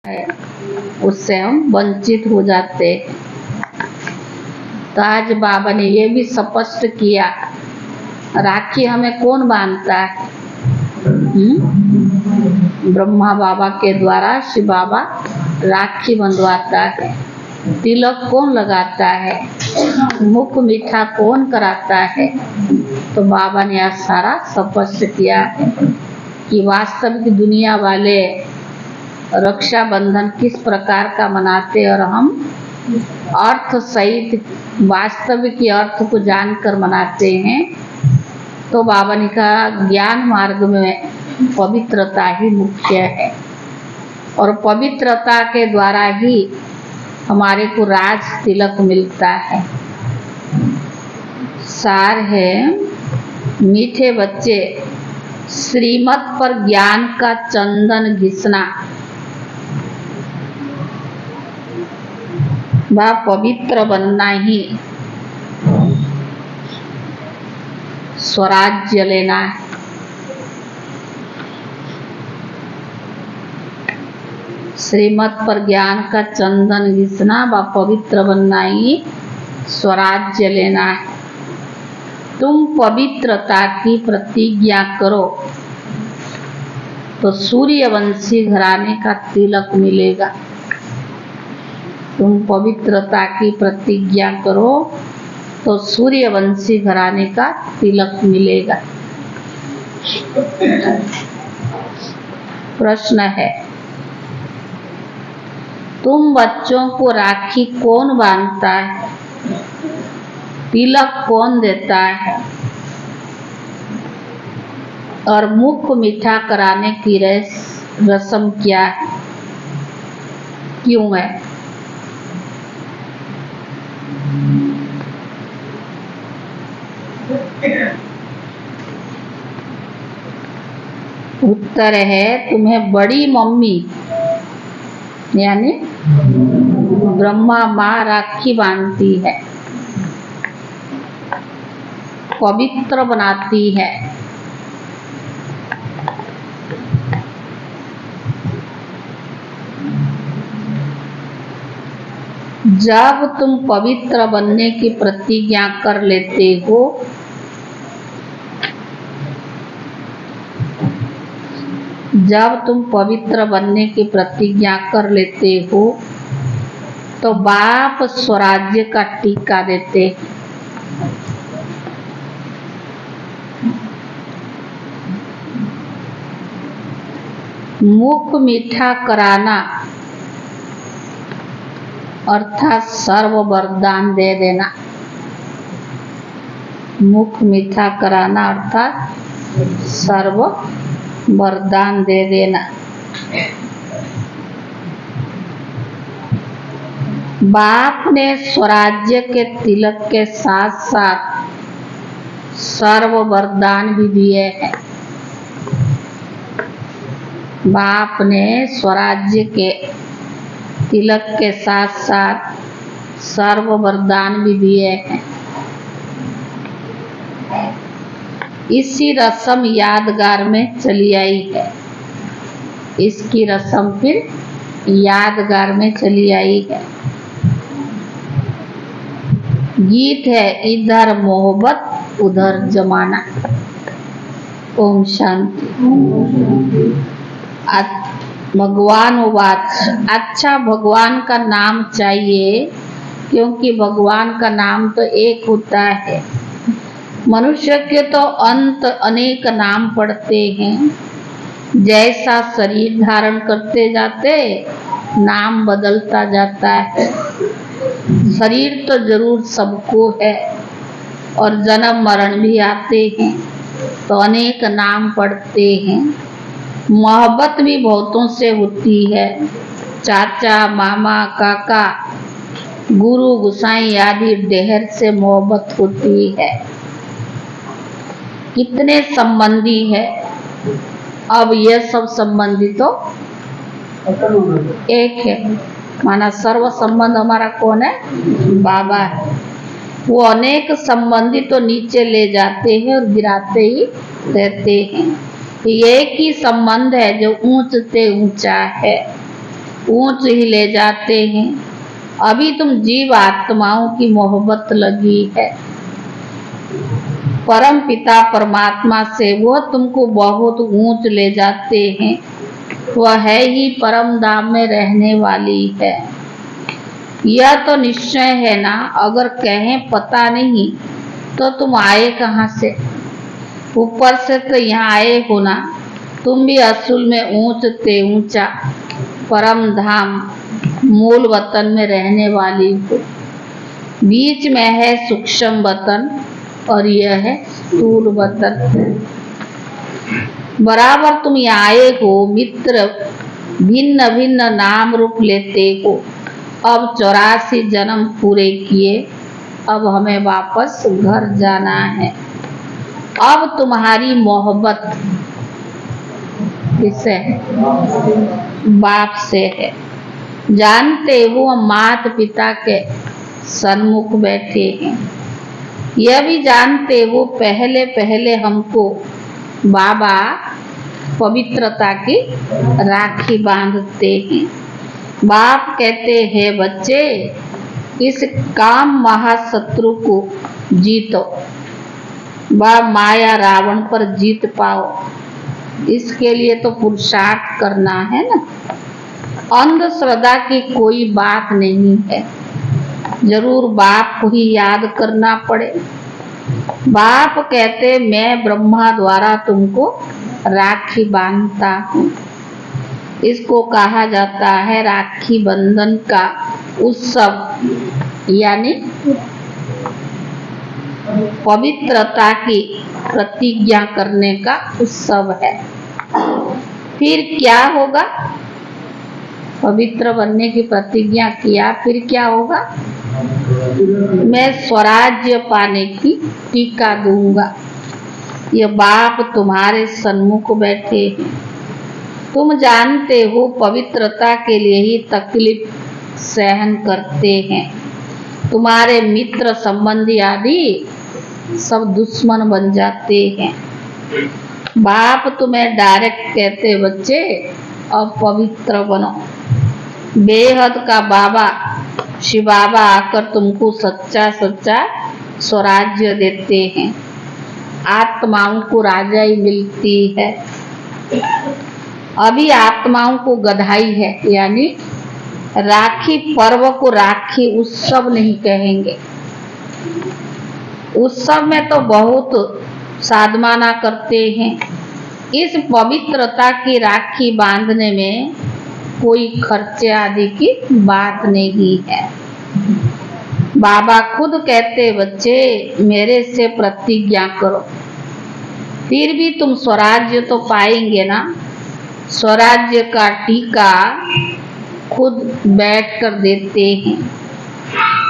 है उससे हम वंचित हो जाते हैं। तो आज बाबा ने ये भी स्पष्ट किया, राखी हमें कौन बांधता है? ब्रह्मा बाबा के द्वारा शिव बाबा राखी बंधवाता है। तिलक कौन लगाता है? मुख मीठा कौन कराता है? तो बाबा ने आज सारा स्पष्ट किया है कि वास्तविक दुनिया वाले रक्षाबंधन किस प्रकार का मनाते और हम अर्थ सहित वास्तविक अर्थ को जानकर मनाते हैं। तो बाबा ने कहा ज्ञान मार्ग में पवित्रता ही मुख्य है और पवित्रता के द्वारा ही हमारे को राज तिलक मिलता है। सार है, मीठे बच्चे श्रीमत पर ज्ञान का चंदन घिसना व पवित्र बनना ही स्वराज्य लेना है। श्रीमत पर ज्ञान का चंदन घिसना व पवित्र बनना ही स्वराज्य लेना है। तुम पवित्रता की प्रतिज्ञा करो तो सूर्यवंशी घराने का तिलक मिलेगा। तुम पवित्रता की प्रतिज्ञा करो तो सूर्यवंशी घराने का तिलक मिलेगा। प्रश्न है, तुम बच्चों को राखी कौन बांधता है? तिलक कौन देता है? और मुख मीठा कराने की रस्म क्या है, क्यों है? उत्तर है, तुम्हें बड़ी मम्मी यानी ब्रह्मा माँ राखी बांधती है, पवित्र बनाती है। जब तुम पवित्र बनने की प्रतिज्ञा कर लेते हो तो बाप स्वराज्य का टीका देते हैं। मुख मीठा कराना अर्थात सर्व वरदान दे देना। मुख मीठा कराना अर्थात सर्व वरदान दे देना। बाप ने स्वराज्य के तिलक के साथ साथ सर्व वरदान भी दिए हैं। बाप ने स्वराज्य के तिलक के साथ साथ सर्व वरदान भी दिए हैं। इसी रस्म यादगार में चली आई है। इसकी रस्म फिर यादगार में चली आई है। गीत है, इधर मोहब्बत उधर जमाना। ओम शांति। भगवान उवाच, अच्छा भगवान का नाम चाहिए क्योंकि भगवान का नाम तो एक होता है। मनुष्य के तो अंत अनेक नाम पड़ते हैं। जैसा शरीर धारण करते जाते नाम बदलता जाता है। शरीर तो जरूर सबको है और जन्म मरण भी आते हैं तो अनेक नाम पड़ते हैं। मोहब्बत भी बहुतों से होती है। चाचा, मामा, काका, गुरु, गुसाई आदि ढेर से मोहब्बत होती है। कितने संबंधी है? अब ये सब संबंधी तो एक है। माना सर्व संबंध हमारा कौन है? बाबा है। वो अनेक संबंधी तो नीचे ले जाते हैं और गिराते ही रहते हैं। एक ही संबंध है जो ऊंच से ऊंचा है। ऊंच ही ले जाते हैं। अभी तुम जीव आत्माओं की मोहब्बत लगी है। परम पिता परमात्मा से वह तुमको बहुत ऊंच ले जाते हैं। वह है ही परम धाम में रहने वाली है। यह तो निश्चय है ना। अगर कहें पता नहीं तो तुम आए कहाँ से? ऊपर से तो यहाँ आए हो ना। तुम भी असूल में ऊंच ते ऊंचा परम धाम मूल वतन में रहने वाली हो। बीच में है सूक्ष्म वतन और यह है स्थूल वतन। बराबर तुम यहाँ आए हो। मित्र भिन्न भिन्न नाम रूप लेते हो। अब 84 जन्म पूरे किए। अब हमें वापस घर जाना है। अब तुम्हारी मोहब्बत किससे है? बाप से है। जानते हो हम माता पिता के सन्मुख बैठे हैं। यह भी जानते हो पहले पहले हमको बाबा पवित्रता की राखी बांधते हैं। बाप कहते हैं बच्चे इस काम महाशत्रु को जीतो। माया रावण पर जीत पाओ। इसके लिए तो पुरुषार्थ करना है ना। अंधश्रद्धा की कोई बात नहीं है। जरूर बाप को ही याद करना पड़े। बाप कहते मैं ब्रह्मा द्वारा तुमको राखी बांधता हूँ। इसको कहा जाता है राखी बंधन का उत्सव, यानी पवित्रता की प्रतिज्ञा करने का उत्सव है। फिर क्या होगा? पवित्र बनने की प्रतिज्ञा किया, फिर क्या होगा? मैं स्वराज्य पाने की टीका दूंगा। ये बाप तुम्हारे सन्मुख बैठे हैं। तुम जानते हो पवित्रता के लिए ही तकलीफ सहन करते हैं। तुम्हारे मित्र संबंधी आदि सब दुश्मन बन जाते हैं। बाप तुम्हें डायरेक्ट कहते बच्चे अब पवित्र बनो। बेहद का बाबा शिव बाबा आकर तुमको सच्चा सच्चा स्वराज्य देते हैं। आत्माओं को राजाई मिलती है। अभी आत्माओं को गधाई है, यानी राखी पर्व को राखी उत्सव नहीं कहेंगे। उत्सव में तो बहुत साधमाना करते हैं। इस पवित्रता की राखी बांधने में कोई खर्चे आदि की बात नहीं है। बाबा खुद कहते बच्चे मेरे से प्रतिज्ञा करो, फिर भी तुम स्वराज्य तो पाएंगे ना। स्वराज्य का टीका खुद बैठकर देते हैं।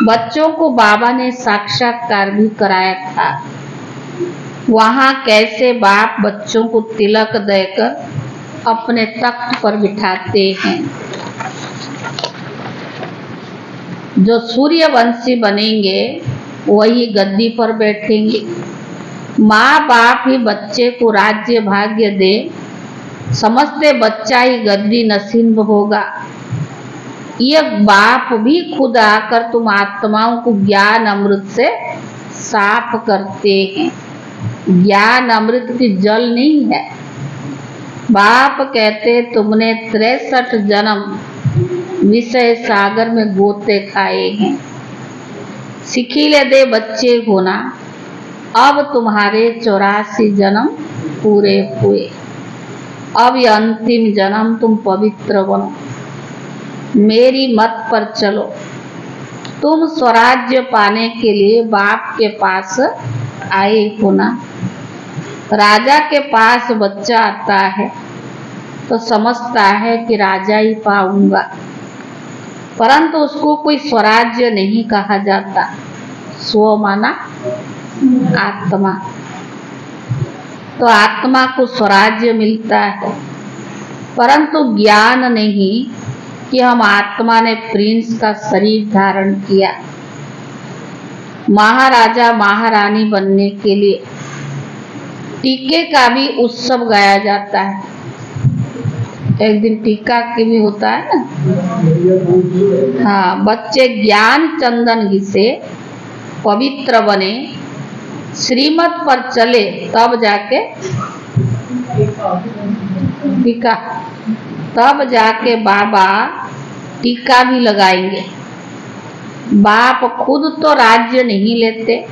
बच्चों को बाबा ने साक्षात्कार भी कराया था। वहाँ कैसे बाप बच्चों को तिलक देकर अपने तख्त पर बिठाते हैं। जो सूर्यवंशी बनेंगे वही गद्दी पर बैठेंगे। माँ बाप ही बच्चे को राज्य भाग्य दे, समझते बच्चा ही गद्दी नसीब होगा। यह बाप भी खुद आकर तुम आत्माओं को ज्ञान अमृत से साफ करते हैं। ज्ञान अमृत की जल नहीं है। बाप कहते तुमने 63 जन्म विषय सागर में गोते खाए हैं। सिखिले दे बच्चे होना। अब तुम्हारे 84 जन्म पूरे हुए। अब ये अंतिम जन्म तुम पवित्र बनो। मेरी मत पर चलो। तुम स्वराज्य पाने के लिए बाप के पास आए हो ना। राजा के पास बच्चा आता है तो समझता है कि राजा ही पाऊंगा, परंतु उसको कोई स्वराज्य नहीं कहा जाता। स्व माना आत्मा, तो आत्मा को स्वराज्य मिलता है, परंतु ज्ञान नहीं कि हम आत्मा ने प्रिंस का शरीर धारण किया। महाराजा महारानी बनने के लिए टीके का भी उत्सव गाया जाता है। एक दिन टीका के भी होता है ना। हाँ, बच्चे ज्ञान चंदन घिसे पवित्र बने, श्रीमत पर चले, तब जाके टीका, तब जाके बाबा टीका भी लगाएंगे। बाप खुद तो राज्य नहीं लेते,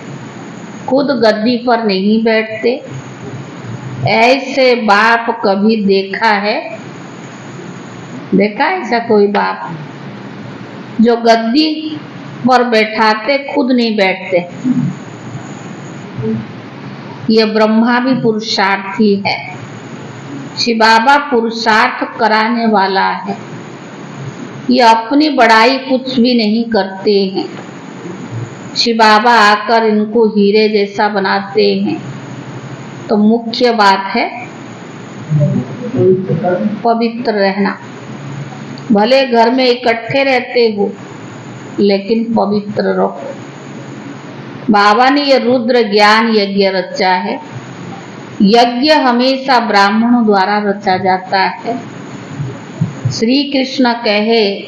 खुद गद्दी पर नहीं बैठते। ऐसे बाप कभी देखा है? देखा ऐसा कोई बाप जो गद्दी पर बैठाते, खुद नहीं बैठते? ये ब्रह्मा भी पुरुषार्थी है। शिव बाबा पुरुषार्थ कराने वाला है। ये अपनी बड़ाई कुछ भी नहीं करते हैं। शिव बाबा आकर इनको हीरे जैसा बनाते हैं। तो मुख्य बात है पवित्र रहना। भले घर में इकट्ठे रहते हो, लेकिन पवित्र रहो। बाबा ने ये रुद्र ज्ञान यज्ञ रचा है। यज्ञ हमेशा ब्राह्मणों द्वारा रचा जाता है। श्री कृष्ण कहे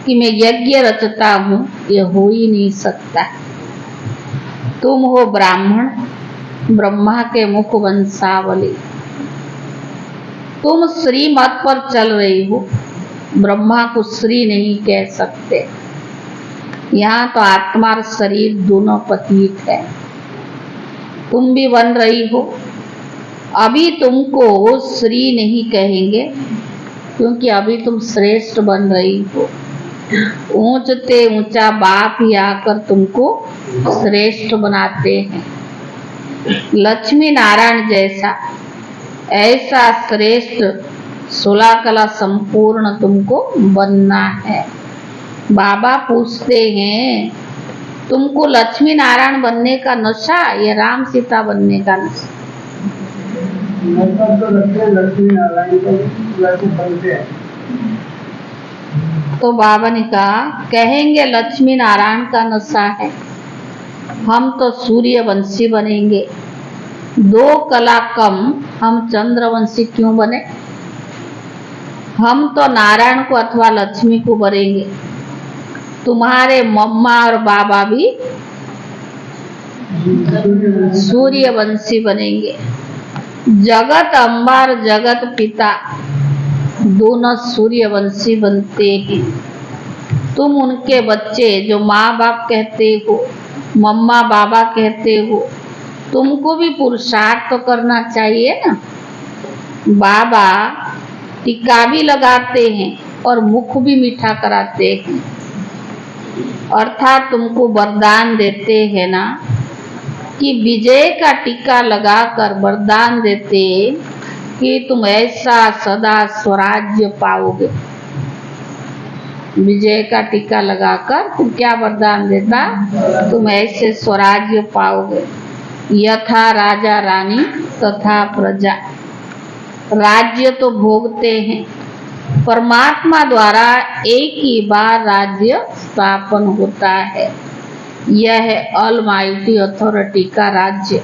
कि मैं यज्ञ रचता हूँ, ये हो ही नहीं सकता। तुम हो ब्राह्मण, ब्रह्मा के मुख वंशावली। तुम श्री मत पर चल रही हो, ब्रह्मा को श्री नहीं कह सकते। यहाँ तो आत्मा और शरीर दोनों पतित है। तुम भी बन रही हो। अभी तुमको श्री नहीं कहेंगे, क्योंकि अभी तुम श्रेष्ठ बन रही हो। ऊंचते ऊंचा बाप ही आकर तुमको श्रेष्ठ बनाते हैं। लक्ष्मी नारायण जैसा ऐसा श्रेष्ठ 16 कला संपूर्ण तुमको बनना है। बाबा पूछते हैं, तुमको लक्ष्मी नारायण बनने का नशा या राम सीता बनने का नशा? तो बाबा ने कहा, कहेंगे लक्ष्मी नारायण का नशा है, हम तो सूर्यवंशी बनेंगे। 2 कला कम, हम चंद्रवंशी क्यों बने? हम तो नारायण को अथवा लक्ष्मी को बनेंगे। तुम्हारे मम्मा और बाबा भी सूर्यवंशी बनेंगे। जगत अम्बा और जगत पिता दोनों सूर्यवंशी बनते हैं। तुम उनके बच्चे जो माँ बाप कहते हो, मम्मा बाबा कहते हो, तुमको भी पुरुषार्थ तो करना चाहिए ना। बाबा टीका भी लगाते हैं और मुख भी मीठा कराते हैं। अर्थात तुमको वरदान देते हैं ना, कि विजय का टीका लगाकर वरदान देते कि तुम ऐसा सदा स्वराज्य पाओगे। विजय का टीका लगाकर तुम क्या वरदान देता? तुम ऐसे स्वराज्य पाओगे। यथा राजा रानी तथा प्रजा। राज्य तो भोगते हैं, परमात्मा द्वारा एक ही बार राज्य स्थापन होता है। यह है ऑलमाइटी अथॉरिटी का राज्य।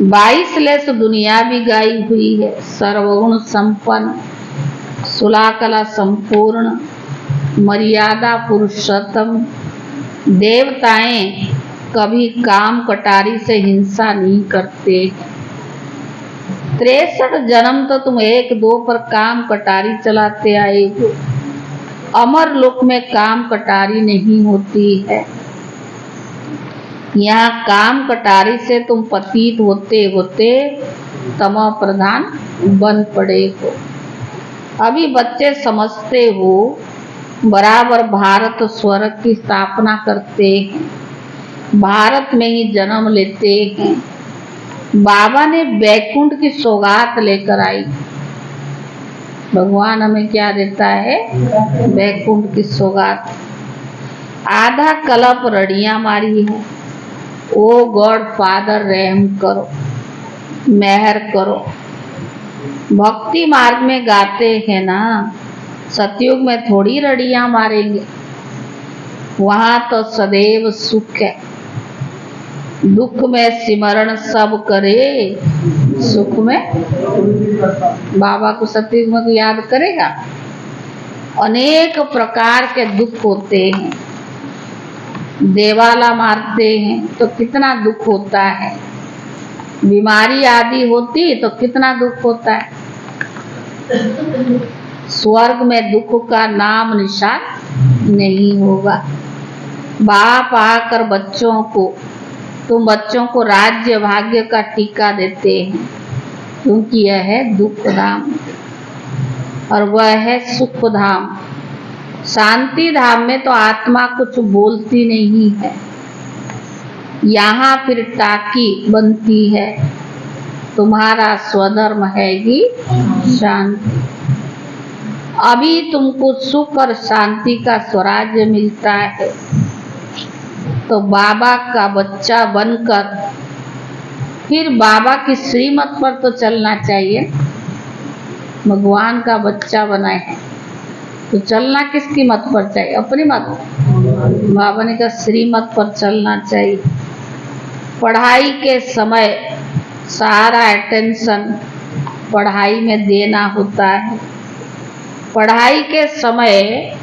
22 लेस दुनिया भी गाई हुई है। सर्वगुण संपन्न, 16 कला संपूर्ण, मर्यादा पुरुषोत्तम। देवताएं कभी काम कटारी से हिंसा नहीं करते। 63 जन्म तो तुम 1-2 पर काम कटारी चलाते आए हो। अमर लोक में काम कटारी नहीं होती है। यहाँ काम कटारी से तुम पतित होते होते तमो प्रधान बन पड़े हो। अभी बच्चे समझते हो, बराबर भारत स्वर्ग की स्थापना करते हैं, भारत में ही जन्म लेते हैं। बाबा ने वैकुंठ की सौगात लेकर आई। भगवान हमें क्या देता है? वैकुंठ की सौगात। आधा कल्प रड़ियां मारी है। ओ गॉड फादर, रहम करो, मेहर करो। भक्ति मार्ग में गाते हैं ना, सतयुग में थोड़ी रड़ियां मारेंगे। वहां तो सदैव सुख है। दुख में सिमरण सब करे, सुख में बाबा को सतयुग में तो याद करेगा। अनेक प्रकार के दुख होते हैं। देवाला मारते हैं तो कितना दुख होता है, बीमारी आदि होती तो कितना दुख होता है। स्वर्ग में दुख का नाम निशान नहीं होगा। बाप आकर तुम बच्चों को राज्य भाग्य का टीका देते हैं, क्योंकि यह है दुख धाम और वह है सुख धाम। शांति धाम में तो आत्मा कुछ बोलती नहीं है, यहाँ फिर टाकी बनती है। तुम्हारा स्वधर्म है ही शांति। अभी तुमको सुख और शांति का स्वराज्य मिलता है, तो बाबा का बच्चा बनकर फिर बाबा की श्रीमत पर तो चलना चाहिए। भगवान का बच्चा बना है तो चलना किसकी मत पर चाहिए? अपनी मत। बाबा ने कहा श्रीमत पर चलना चाहिए। पढ़ाई के समय सारा अटेंशन पढ़ाई में देना होता है। पढ़ाई के समय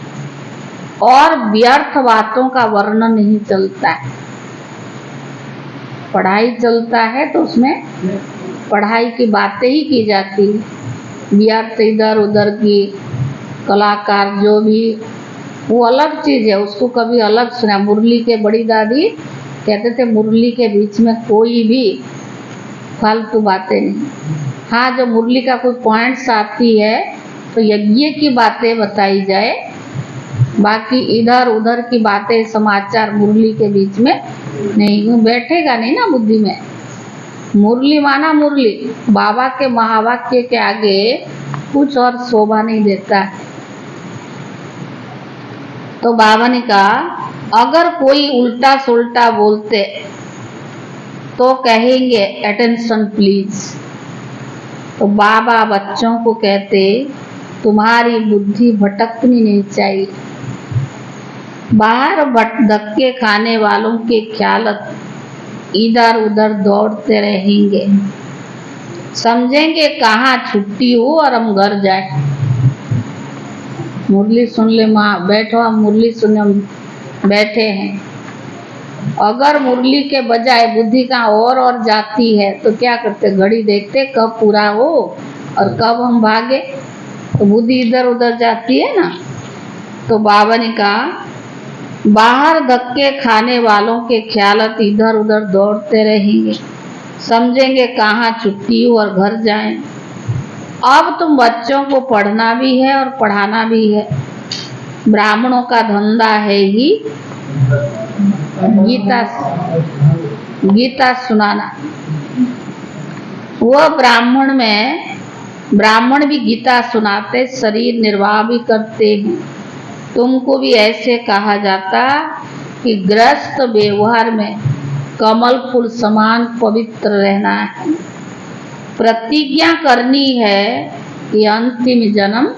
और व्यर्थ बातों का वर्णन नहीं चलता है। पढ़ाई चलता है तो उसमें पढ़ाई की बातें ही की जाती है। व्यर्थ इधर उधर की कलाकार जो भी, वो अलग चीज़ है, उसको कभी अलग सुना। मुरली के बड़ी दादी कहते थे मुरली के बीच में कोई भी फालतू बातें नहीं। हाँ, जो मुरली का कोई पॉइंट्स आती है तो यज्ञ की बातें बताई जाए, बाकी इधर उधर की बातें समाचार मुरली के बीच में नहीं। बैठेगा नहीं ना बुद्धि में। मुरली माना मुरली, बाबा के महावाक्य के आगे कुछ और शोभा नहीं देता है। तो बाबा ने कहा अगर कोई उल्टा सुल्टा बोलते तो कहेंगे अटेंशन प्लीज। तो बाबा बच्चों को कहते तुम्हारी बुद्धि भटकनी नहीं चाहिए। बाहर धक्के खाने वालों के ख्यालत इधर उधर दौड़ते रहेंगे, समझेंगे कहाँ छुट्टी हो और हम घर जाए। मुरली सुन ले माँ, बैठो, हम मुरली सुनने बैठे हैं। अगर मुरली के बजाय बुद्धि कहाँ और जाती है तो क्या करते? घड़ी देखते कब पूरा हो और कब हम भागे, तो बुद्धि इधर उधर जाती है ना। तो बाबा ने कहा बाहर धक्के खाने वालों के ख्यालत इधर उधर दौड़ते रहेंगे, समझेंगे कहाँ छुट्टी हो और घर जाएं। अब तुम बच्चों को पढ़ना भी है और पढ़ाना भी है। ब्राह्मणों का धंधा है ही गीता सुनाना। वह ब्राह्मण भी गीता सुनाते, शरीर निर्वाह भी करते हैं। तुमको भी ऐसे कहा जाता कि गृहस्थ व्यवहार में कमल फूल समान पवित्र रहना है। प्रतिज्ञा करनी है कि अंतिम जन्म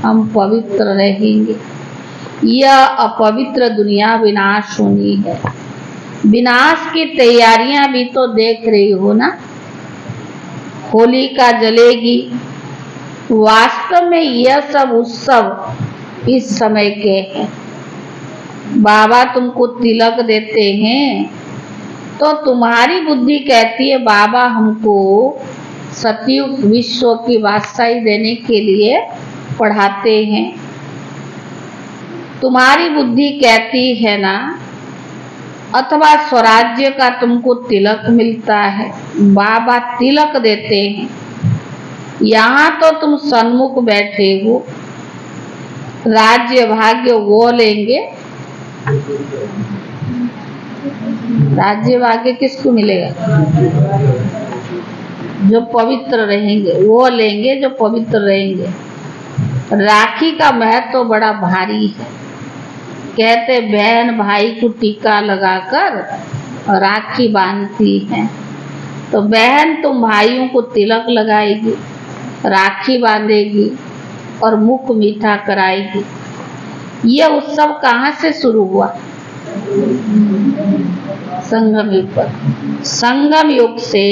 हम पवित्र रहेंगे। यह अपवित्र दुनिया विनाश होनी है। विनाश की तैयारियां भी तो देख रही हो ना। होलिका जलेगी। वास्तव में यह सब उत्सव इस समय के हैं। बाबा तुमको तिलक देते हैं तो तुम्हारी बुद्धि कहती है बाबा हमको सतयुग विश्व की बादशाही देने के लिए पढ़ाते हैं। तुम्हारी बुद्धि कहती है ना, अथवा स्वराज्य का तुमको तिलक मिलता है, बाबा तिलक देते हैं। यहाँ तो तुम सन्मुख बैठे हो, राज्य भाग्य वो लेंगे। राज्य भाग्य किसको मिलेगा? जो पवित्र रहेंगे वो लेंगे, जो पवित्र रहेंगे। राखी का महत्व तो बड़ा भारी है। कहते बहन भाई को टीका लगाकर राखी बांधती है, तो बहन तुम भाइयों को तिलक लगाएगी, राखी बांधेगी और मुख मीठा कराएगी। यह उत्सव कहाँ से शुरू हुआ? संगम युग पर। संगम युग से,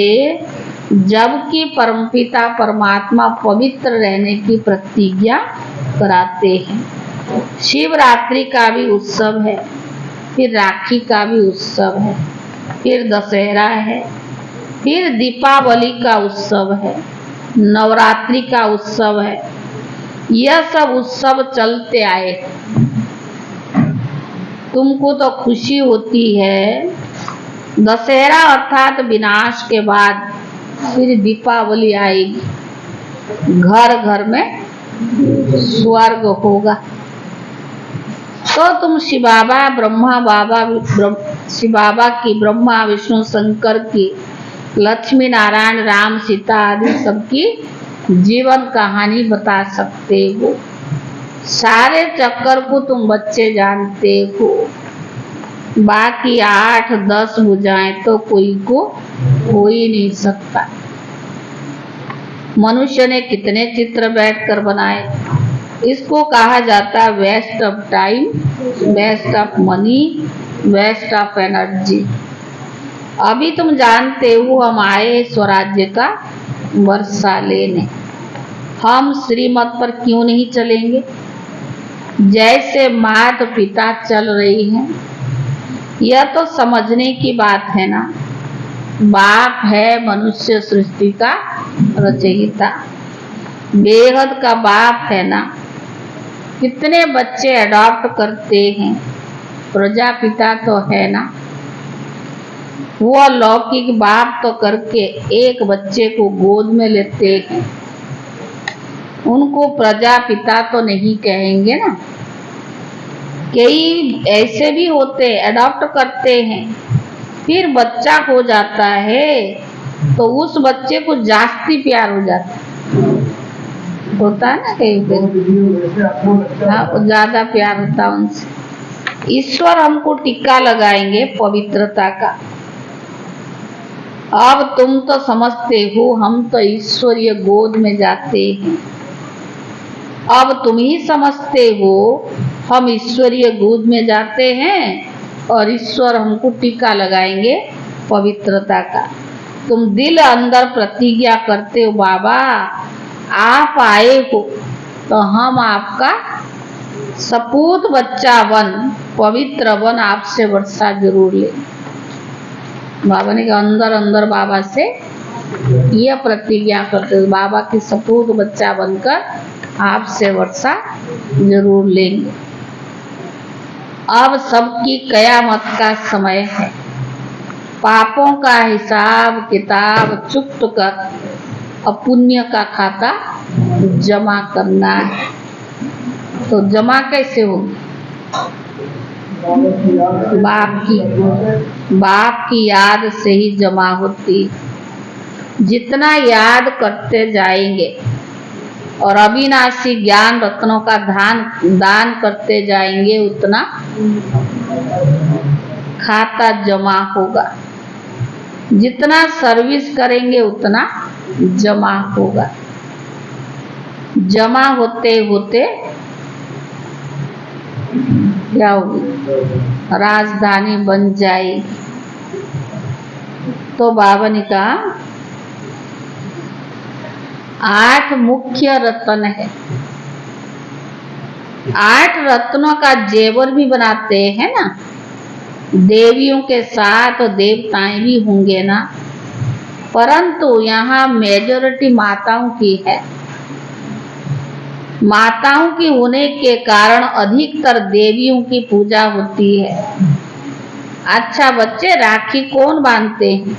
जबकि परमपिता परमात्मा पवित्र रहने की प्रतिज्ञा कराते हैं। शिवरात्रि का भी उत्सव है, फिर राखी का भी उत्सव है, फिर दशहरा है, फिर दीपावली का उत्सव है, नवरात्रि का उत्सव है। यह सब उत्सव चलते आए। तुमको तो खुशी होती है। दशहरा अर्थात विनाश के बाद फिर दीपावली आएगी, घर घर में स्वर्ग होगा। तो तुम शिव बाबा की, ब्रह्मा विष्णु शंकर की, लक्ष्मी नारायण राम सीता आदि सबकी जीवन कहानी बता सकते हो। सारे चक्कर को तुम बच्चे जानते हो। बाकी 8-10 भुजाएं तो कोई को हो ही नहीं सकता। मनुष्य ने कितने चित्र बैठकर बनाए। इसको कहा जाता है waste of time, waste of money, waste of energy. अभी तुम जानते हो हम आए स्वराज्य का वर्षा लेने। हम श्रीमत पर क्यों नहीं चलेंगे? जैसे माता पिता चल रही हैं, यह तो समझने की बात है ना। बाप है मनुष्य सृष्टि का रचयिता, बेहद का बाप है ना। कितने बच्चे अडॉप्ट करते हैं, प्रजापिता तो है ना। वो लौकिक बाप तो करके एक बच्चे को गोद में लेते हैं, उनको प्रजापिता तो नहीं कहेंगे ना। कई ऐसे भी होते अडॉप्ट करते हैं, फिर बच्चा हो जाता है तो उस बच्चे को जास्ती प्यार हो जाता है, होता है ना कहीं पे। हाँ, ज्यादा प्यार होता है उनसे। ईश्वर हमको टीका लगाएंगे पवित्रता का। अब तुम तो समझते हो हम तो ईश्वरीय गोद में जाते हैं। अब तुम ही समझते हो हम ईश्वरीय गोद में जाते हैं और ईश्वर हमको टीका लगाएंगे पवित्रता का। तुम दिल अंदर प्रतिज्ञा करते हो बाबा आप आए हो तो हम आपका सपूत बच्चा बन, पवित्र बन, आपसे वर्षा जरूर ले। बाबा ने कहा अंदर अंदर बाबा से यह प्रतिज्ञा करते हो, बाबा की सपूत बच्चा बनकर आपसे वर्षा जरूर लेंगे। अब सबकी कयामत का समय है। पापों का हिसाब किताब चुप्त कर अपुण्य का खाता जमा करना है। तो जमा कैसे होगी? बाप की याद से ही जमा होती। जितना याद करते जाएंगे और अविनाशी ज्ञान रत्नों का दान करते जाएंगे, उतना खाता जमा होगा। जितना सर्विस करेंगे उतना जमा होगा। जमा होते होते क्या होगी? राजधानी बन जाएगी। तो बाबा ने कहा 8 मुख्य रत्न है। 8 रत्नों का जेवर भी बनाते हैं ना। देवियों के साथ देवताएं भी होंगे ना, परंतु यहाँ मेजॉरिटी माताओं की है। माताओं की होने के कारण अधिकतर देवियों की पूजा होती है। अच्छा बच्चे, राखी कौन बांधते हैं?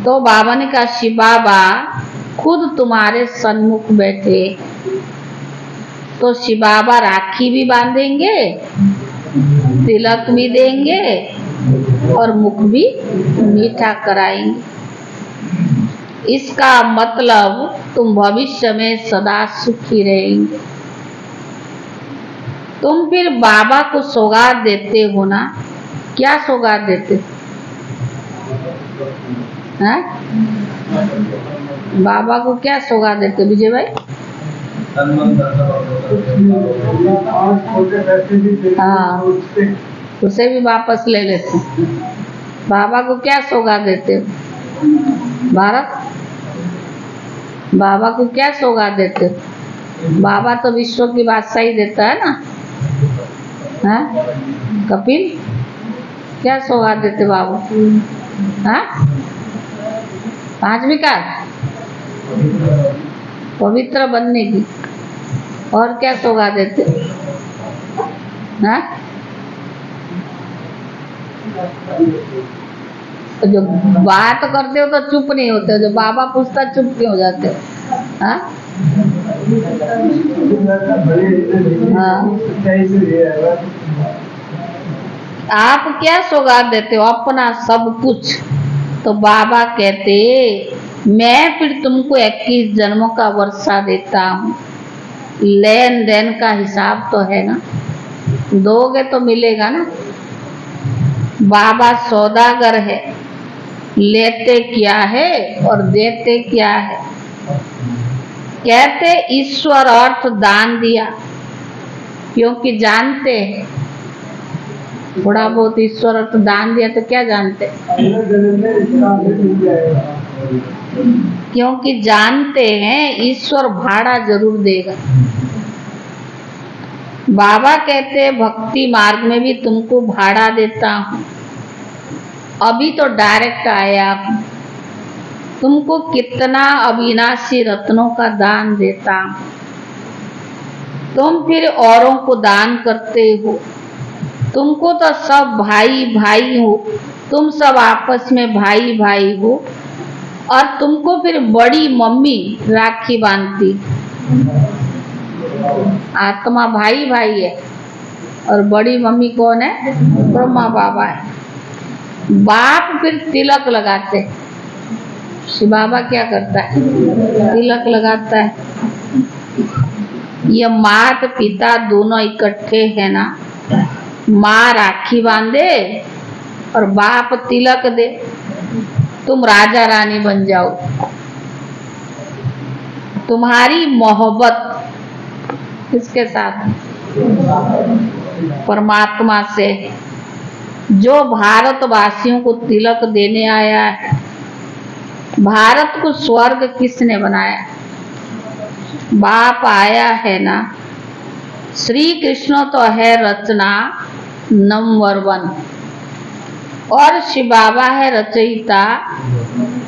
तो बाबा ने कहा शिव बाबा खुद तुम्हारे सन्मुख बैठे, तो शिव बाबा राखी भी बांधेंगे, तिलक भी देंगे और मुख भी मीठा कराएंगे। इसका मतलब तुम भविष्य में सदा सुखी रहेंगे। तुम फिर बाबा को सौगात देते हो ना। क्या सौगात देते हैं? बाबा को क्या सौगात देते विजय भाई? हाँ, उसे भी वापस ले लेते। बाबा को क्या सौगात देते हो? भारत बाबा को क्या सौगात देते हो? बाबा तो विश्व की बादशाही देता है ना। हाँ कपिल, क्या सौगात देते बाबा? हाँ 5 विकार पवित्र बनने की, और क्या सौगात देते? हाँ जो बात करते हो तो चुप नहीं होते हो, जो बाबा पूछता चुप क्यों हो जाते हो? हाँ आप क्या सौगात देते हो? अपना सब कुछ। तो बाबा कहते मैं फिर तुमको 21 जन्मों का वर्षा देता हूँ। लेन देन का हिसाब तो है ना, दोगे तो मिलेगा ना। बाबा सौदागर है, लेते क्या है और देते क्या है। कहते ईश्वर अर्थ दान दिया, क्योंकि जानते हैं थोड़ा बहुत ईश्वर अर्थ दान दिया तो क्या जानते, क्योंकि जानते हैं ईश्वर भाड़ा जरूर देगा। बाबा कहते भक्ति मार्ग में भी तुमको भाड़ा देता हूँ। अभी तो डायरेक्ट आया हूँ, तुमको कितना अविनाशी रत्नों का दान देता हूँ। तुम फिर औरों को दान करते हो। तुमको तो सब भाई भाई हो, तुम सब आपस में भाई भाई हो। और तुमको फिर बड़ी मम्मी राखी बांधती। आत्मा भाई भाई है और बड़ी मम्मी कौन है? ब्रह्मा बाबा है। बाप फिर तिलक लगाते। शिव बाबा क्या करता है? तिलक लगाता है। ये मात पिता दोनों इकट्ठे है ना, माँ राखी बांधे और बाप तिलक दे, तुम राजा रानी बन जाओ। तुम्हारी मोहब्बत किसके साथ? परमात्मा से, जो भारतवासियों को तिलक देने आया है। भारत को स्वर्ग किसने बनाया? बाप आया है ना। श्री कृष्ण तो है रचना नंबर 1 और शिव बाबा है रचयिता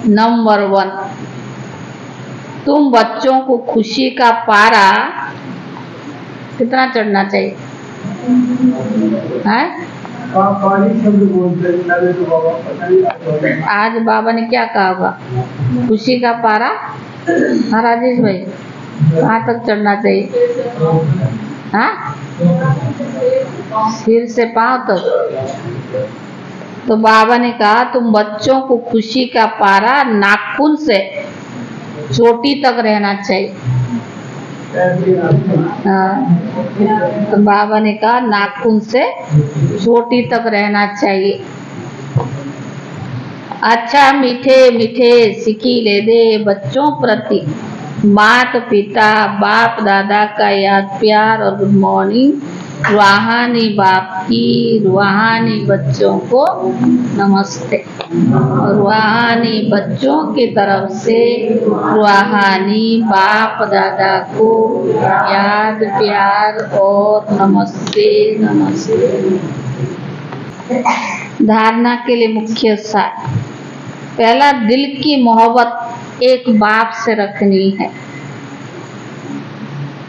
नंबर 1। तुम बच्चों को खुशी का पारा कितना चढ़ना चाहिए? है आज बाबा ने क्या कहा होगा? खुशी का पारा। हाँ राजेश भाई, कहाँ तक चढ़ना चाहिए? हाँ सिर से पांव तक। तो बाबा ने कहा तुम बच्चों को खुशी का पारा नाखून से चोटी तक रहना चाहिए। तो बाबा ने कहा नाखून से चोटी तक रहना चाहिए। अच्छा मीठे मीठे सिकीले दे बच्चों प्रति मात पिता बाप दादा का याद प्यार और गुड मॉर्निंग। रूहानी बाप की रूहानी बच्चों को नमस्ते। रूहानी बच्चों की तरफ से रूहानी बाप दादा को याद प्यार और नमस्ते नमस्ते। धारणा के लिए मुख्य सार। पहला, दिल की मोहब्बत एक बाप से रखनी है,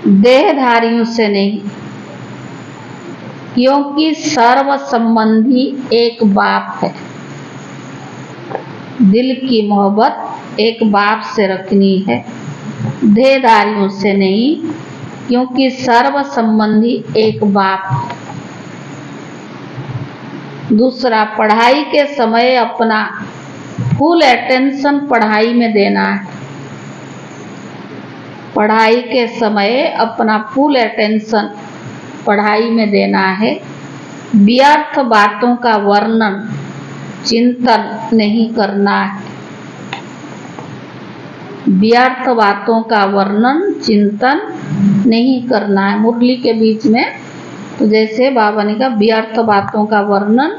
देहधारियों से नहीं, क्योंकि सर्व संबंधी एक बाप है। दिल की मोहब्बत एक बाप से रखनी है, देहधारियों से नहीं, क्योंकि सर्व संबंधी एक बाप है। दूसरा, पढ़ाई के समय अपना फुल अटेंशन पढ़ाई में देना है। पढ़ाई के समय अपना फुल अटेंशन पढ़ाई में देना है। व्यर्थ बातों का वर्णन चिंतन नहीं करना है। व्यर्थ बातों का वर्णन चिंतन नहीं करना है। मुरली के बीच में तो जैसे बाबा ने कहा व्यर्थ बातों का वर्णन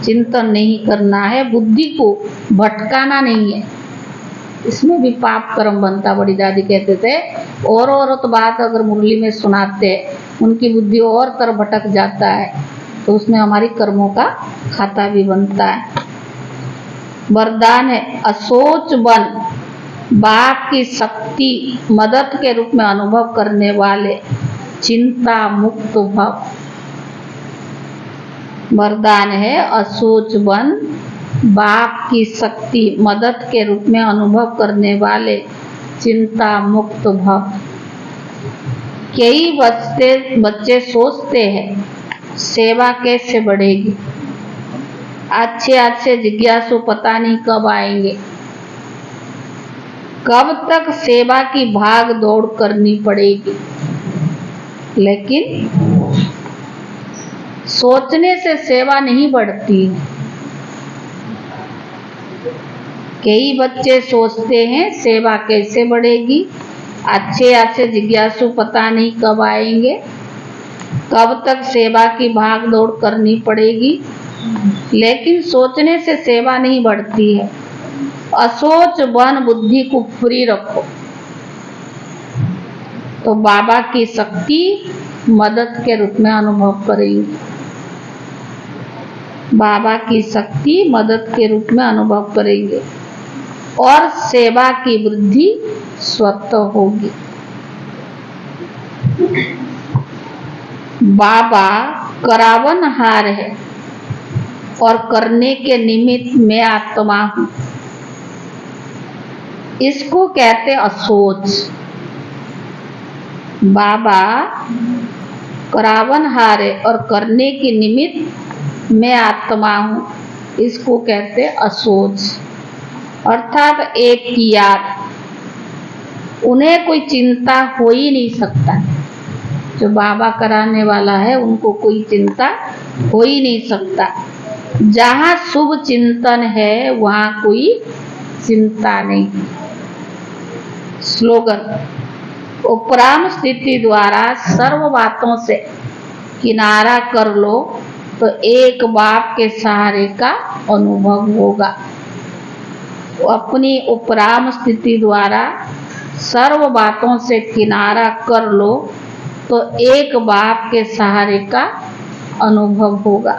चिंतन नहीं करना है। बुद्धि को भटकाना नहीं है। इसमें भी पाप कर्म बनता। बड़ी दादी कहते थे और तो बात अगर मुरली में सुनाते उनकी बुद्धि और तरफ भटक जाता है तो उसमें हमारी कर्मों का खाता भी बनता है। वरदान है असोच बन, बाप की शक्ति मदद के रूप में अनुभव करने वाले चिंता मुक्त भव। वरदान है असोच बन, बाप की शक्ति मदद के रूप में अनुभव करने वाले चिंता मुक्त भव। कई बच्चे सोचते हैं सेवा कैसे बढ़ेगी, अच्छे जिज्ञासु पता नहीं कब आएंगे, कब तक सेवा की भाग दौड़ करनी पड़ेगी। लेकिन सोचने से सेवा नहीं बढ़ती। कई बच्चे सोचते हैं सेवा कैसे बढ़ेगी, अच्छे जिज्ञासु पता नहीं कब आएंगे, कब तक सेवा की भाग दौड़ करनी पड़ेगी। लेकिन सोचने से सेवा नहीं बढ़ती है। असोच बन, बुद्धि को फ्री रखो तो बाबा की शक्ति मदद के रूप में अनुभव करेंगे। बाबा की शक्ति मदद के रूप में अनुभव करेंगे और सेवा की वृद्धि स्वतः होगी। बाबा करावनहार है और करने के निमित्त मैं आत्मा हूं, इसको कहते असोच। बाबा करावनहार है और करने के निमित्त मैं आत्मा हूं, इसको कहते असोच। अर्थात एक की याद, उन्हें कोई चिंता हो ही नहीं सकता। जो बाबा कराने वाला है उनको कोई चिंता हो ही नहीं सकता। जहाँ शुभ चिंतन है वहाँ कोई चिंता नहीं। स्लोगन, उपराम स्थिति द्वारा सर्व बातों से किनारा कर लो तो एक बाप के सहारे का अनुभव होगा। अपनी उपराम स्थिति द्वारा सर्व बातों से किनारा कर लो तो एक बाप के सहारे का अनुभव होगा।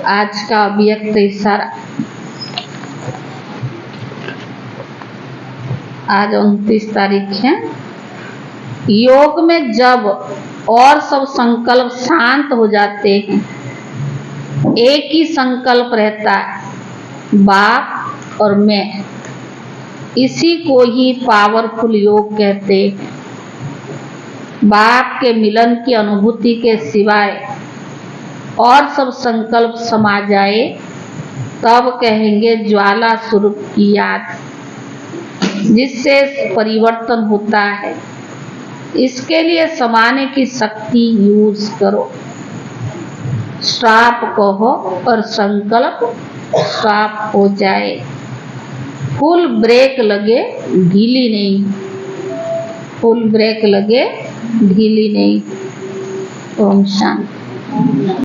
आज का अव्यक्त इशारा। आज 29 तारीख है। योग में जब और सब संकल्प शांत हो जाते हैं, एक ही संकल्प रहता है, बाप और मैं। इसी को ही पावरफुल योग कहते हैं। बाप के मिलन की अनुभूति के सिवाय और सब संकल्प समा जाए तब कहेंगे ज्वाला स्वरूप की याद, जिससे परिवर्तन होता है। इसके लिए समाने की शक्ति यूज करो। स्टॉप कहो और संकल्प स्टॉप हो जाए। फुल ब्रेक लगे ढीली नहीं, फुल ब्रेक लगे ढीली नहीं। ओम शांति।